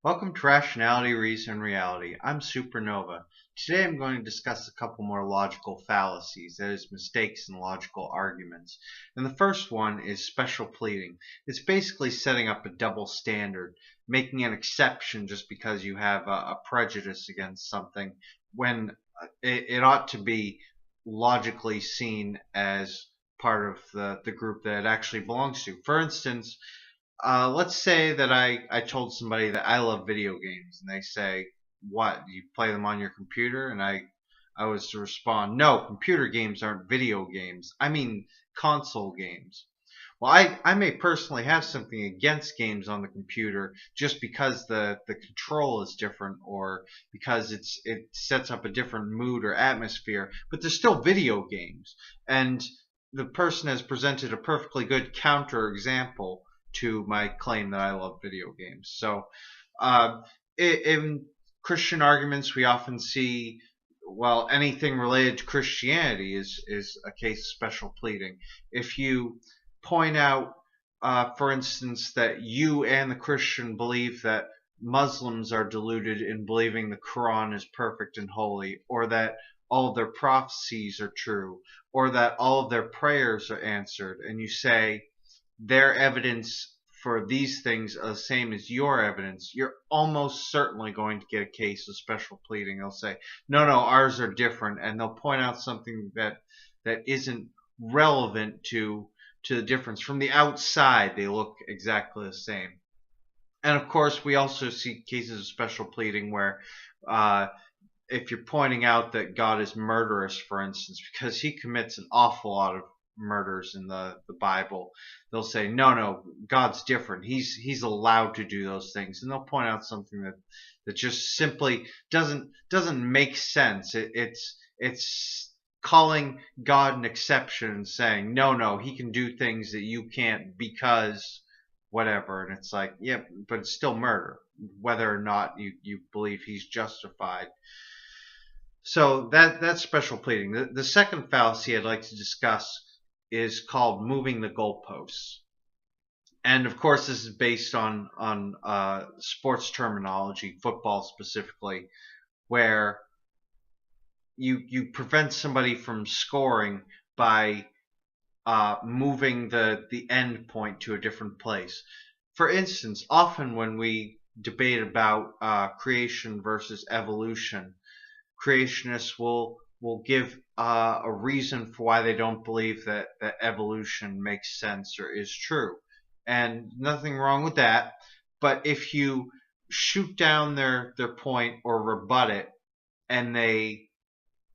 Welcome to Rationality, Reason, and Reality. I'm Supernova. Today I'm going to discuss a couple more logical fallacies, that is, mistakes in logical arguments. And the first one is special pleading. It's basically setting up a double standard, making an exception just because you have a prejudice against something when it ought to be logically seen as part of the group that it actually belongs to. For instance, let's say that I told somebody that I love video games, and they say, "What? Do you play them on your computer?" And I was to respond, "No, computer games aren't video games. I mean console games." Well, I may personally have something against games on the computer just because the control is different or because it sets up a different mood or atmosphere, but they're still video games. And the person has presented a perfectly good counter example to my claim that I love video games. So, in Christian arguments, we often see, well, anything related to Christianity is a case of special pleading. If you point out, for instance, that you and the Christian believe that Muslims are deluded in believing the Quran is perfect and holy, or that all of their prophecies are true, or that all of their prayers are answered, and you say their evidence for these things are the same as your evidence, you're almost certainly going to get a case of special pleading. They'll say, no, ours are different, and they'll point out something that isn't relevant to the difference. From the outside, they look exactly the same. And of course, we also see cases of special pleading where if you're pointing out that God is murderous, for instance, because he commits an awful lot of murders in the Bible, they'll say, no, God's different. He's allowed to do those things. And they'll point out something that just simply doesn't make sense. It's calling God an exception and saying, no, he can do things that you can't because whatever. And it's like, yeah, but it's still murder, whether or not you believe he's justified. So that's special pleading. The second fallacy I'd like to discuss is called moving the goalposts. And of course, this is based on sports terminology, football specifically, where you prevent somebody from scoring by moving the end point to a different place. For instance, often when we debate about creation versus evolution, creationists will give a reason for why they don't believe that evolution makes sense or is true. And nothing wrong with that. But if you shoot down their point or rebut it, and they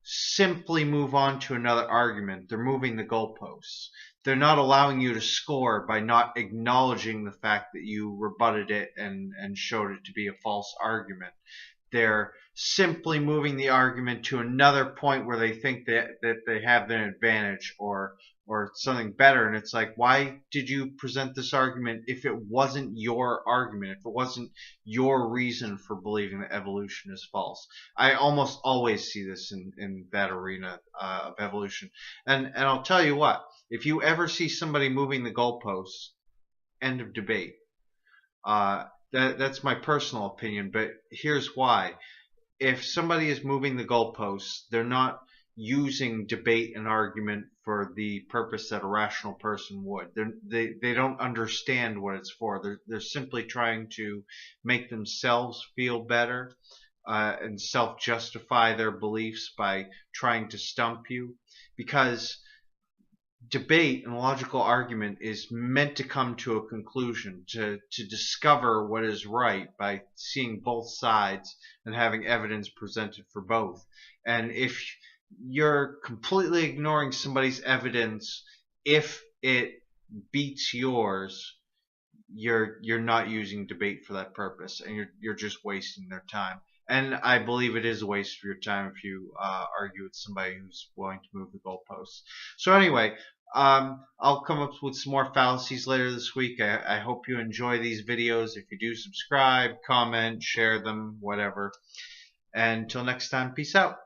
simply move on to another argument, they're moving the goalposts. They're not allowing you to score by not acknowledging the fact that you rebutted it and showed it to be a false argument. They're simply moving the argument to another point where they think that they have an advantage or something better. And it's like, why did you present this argument if it wasn't your argument, if it wasn't your reason for believing that evolution is false? I almost always see this in that arena of evolution. And I'll tell you what, if you ever see somebody moving the goalposts, end of debate. That's my personal opinion, but here's why. If somebody is moving the goalposts, they're not using debate and argument for the purpose that a rational person would. They don't understand what it's for. They're simply trying to make themselves feel better and self-justify their beliefs by trying to stump you, because debate and logical argument is meant to come to a conclusion, to discover what is right by seeing both sides and having evidence presented for both. And if you're completely ignoring somebody's evidence, if it beats yours, you're not using debate for that purpose, and you're just wasting their time. And I believe it is a waste of your time if you argue with somebody who's willing to move the goalposts. So anyway, I'll come up with some more fallacies later this week. I hope you enjoy these videos. If you do, subscribe, comment, share them, whatever. And until next time, peace out.